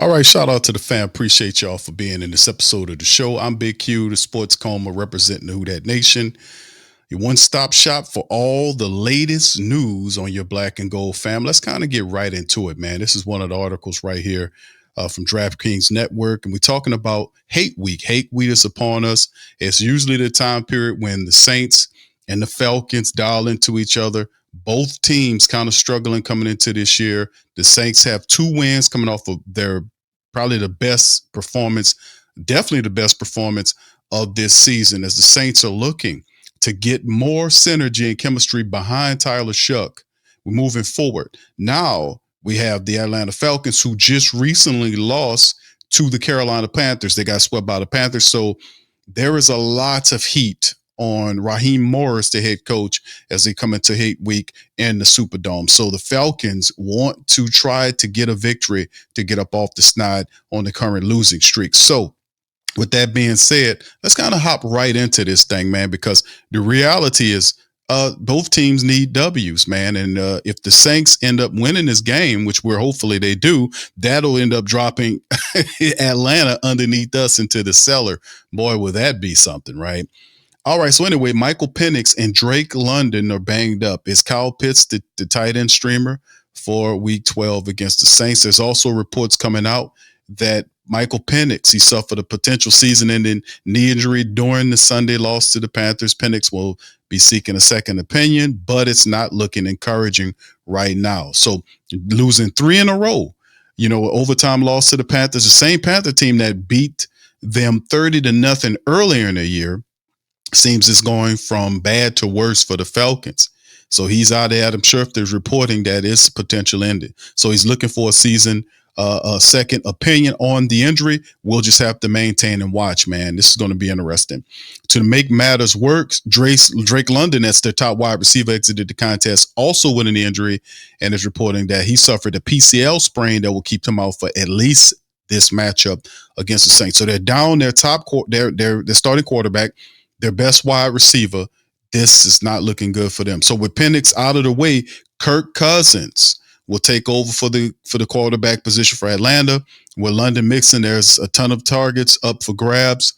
All right, shout out to the fam. Appreciate y'all for being in this episode of the show. I'm Big Q, the sports coma representing the Who Dat Nation, your one-stop shop for all the latest news on your black and gold fam. Let's kind of get right into it, man. This is one of the articles right here from DraftKings Network, and we're talking about Hate Week. Hate Week is upon us. It's usually the time period when the Saints and the Falcons dial into each other. Both teams kind of struggling coming into this year. The Saints have 2 wins coming off of their probably the best performance, definitely the best performance of this season, as the Saints are looking to get more synergy and chemistry behind Tyler Shuck. We're moving forward. Now we have the Atlanta Falcons, who just recently lost to the Carolina Panthers. They got swept by the Panthers. So there is a lot of heat on Raheem Morris, the head coach, as they come into Hate Week in the Superdome. So the Falcons want to try to get a victory to get up off the snide on the current losing streak. So with that being said, let's kind of hop right into this thing, man, because the reality is both teams need W's, man. And if the Saints end up winning this game, which we're hopefully they do, that'll end up dropping Atlanta underneath us into the cellar. Boy, will that be something, right? All right, so anyway, Michael Penix and Drake London are banged up. Is Kyle Pitts the tight end streamer for Week 12 against the Saints? There's also reports coming out that Michael Penix, he suffered a potential season-ending knee injury during the Sunday loss to the Panthers. Penix will be seeking a second opinion, but it's not looking encouraging right now. So losing 3 in a row, overtime loss to the Panthers, the same Panther team that beat them 30-0 earlier in the year, seems it's going from bad to worse for the Falcons. So he's out there. Adam Schefter's reporting that it's potential ending. So he's looking for a second opinion on the injury. We'll just have to maintain and watch, man. This is going to be interesting. To make matters worse, Drake London, that's their top wide receiver, exited the contest also with an injury and is reporting that he suffered a PCL sprain that will keep him out for at least this matchup against the Saints. So they're down their their starting quarterback, their best wide receiver. This is not looking good for them. So with Penix out of the way, Kirk Cousins will take over for the quarterback position for Atlanta. With London mixing, there's a ton of targets up for grabs,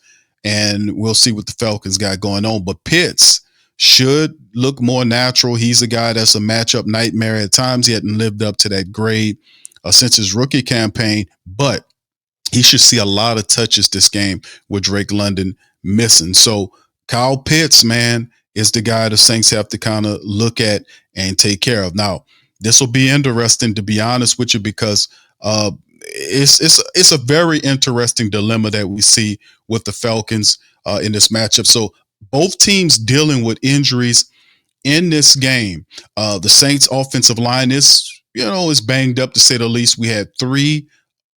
and we'll see what the Falcons got going on. But Pitts should look more natural. He's a guy that's a matchup nightmare at times. He hadn't lived up to that grade since his rookie campaign, but he should see a lot of touches this game with Drake London missing. So Kyle Pitts, man, is the guy the Saints have to kind of look at and take care of. Now, this will be interesting, to be honest with you, because it's a very interesting dilemma that we see with the Falcons in this matchup. So both teams dealing with injuries in this game. The Saints offensive line is banged up, to say the least. We had 3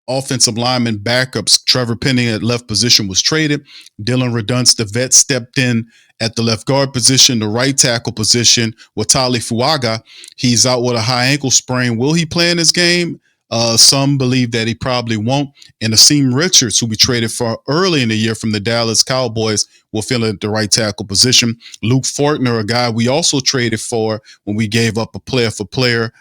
offensive lineman backups. Trevor Penning at left position was traded. Dylan Redunce, the vet, stepped in at the left guard position. The right tackle position, Watali Fuaga, he's out with a high ankle sprain. Will he play in this game? Some believe that he probably won't. And Asim Richards, who we traded for early in the year from the Dallas Cowboys, will fill in at the right tackle position. Luke Fortner, a guy we also traded for when we gave up a player for player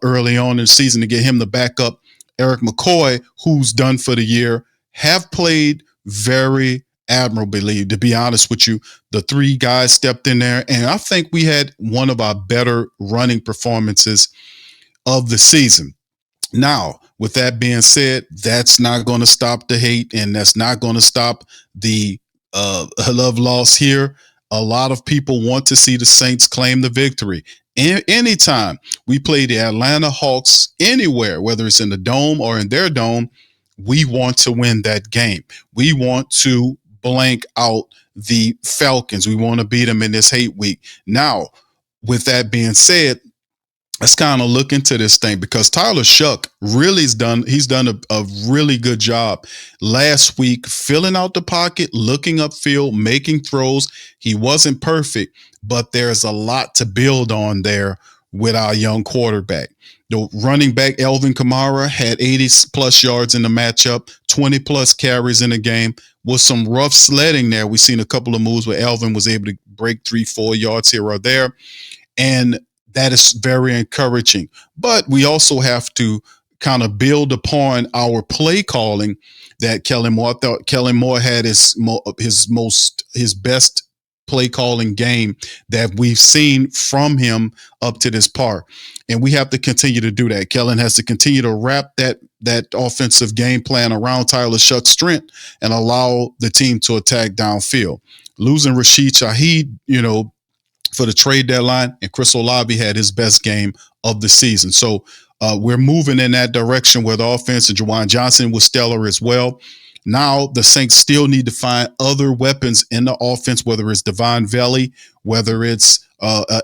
early on in the season to get him the backup. Eric McCoy, who's done for the year, have played very admirably, to be honest with you. The 3 guys stepped in there, and I think we had one of our better running performances of the season. Now, with that being said, that's not going to stop the hate, and that's not going to stop the love loss here. A lot of people want to see the Saints claim the victory. Anytime we play the Atlanta Hawks anywhere, whether it's in the dome or in their dome, we want to win that game. We want to blank out the Falcons. We want to beat them in this hate week. Now, with that being said, let's kind of look into this thing, because Tyler Shuck he's done a really good job last week, filling out the pocket, looking upfield, making throws. He wasn't perfect, but there's a lot to build on there with our young quarterback. The running back, Elvin Kamara, had 80 plus yards in the matchup, 20 plus carries in the game. With some rough sledding there, we've seen a couple of moves where Elvin was able to break 3-4 yards here or there. And that is very encouraging. But we also have to kind of build upon our play calling that Kellen Moore. I thought Kellen Moore had his best play calling game that we've seen from him up to this part. And we have to continue to do that. Kellen has to continue to wrap that offensive game plan around Tyler Shuck's strength and allow the team to attack downfield. Losing Rashid Shaheed, for the trade deadline, and Chris Olave had his best game of the season. So we're moving in that direction where the offense, and Juwan Johnson was stellar as well. Now the Saints still need to find other weapons in the offense, whether it's Devon Valley, whether it's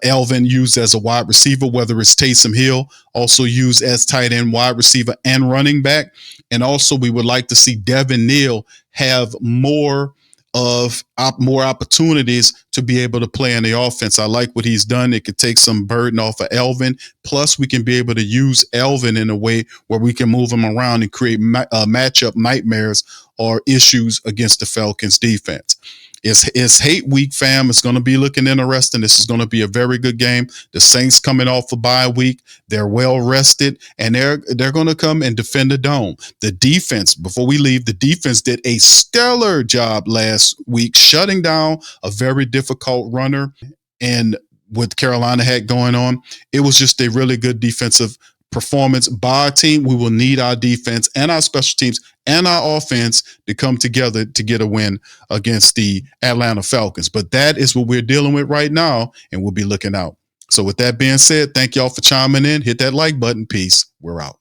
Elvin used as a wide receiver, whether it's Taysom Hill also used as tight end, wide receiver, and running back. And also we would like to see Devin Neal have more opportunities to be able to play in the offense. I like what he's done. It could take some burden off of Elvin. Plus, we can be able to use Elvin in a way where we can move him around and create matchup nightmares or issues against the Falcons defense. It's hate week, fam. It's going to be looking interesting. This is going to be a very good game. The Saints coming off a bye week. They're well rested, and they're going to come and defend the dome. The defense, before we leave, the defense did a stellar job last week, shutting down a very difficult runner. And what Carolina had going on, it was just a really good defensive performance by our team. We will need our defense and our special teams and our offense to come together to get a win against the Atlanta Falcons. But that is what we're dealing with right now, and we'll be looking out. So with that being said, thank y'all for chiming in. Hit that like button. Peace. We're out.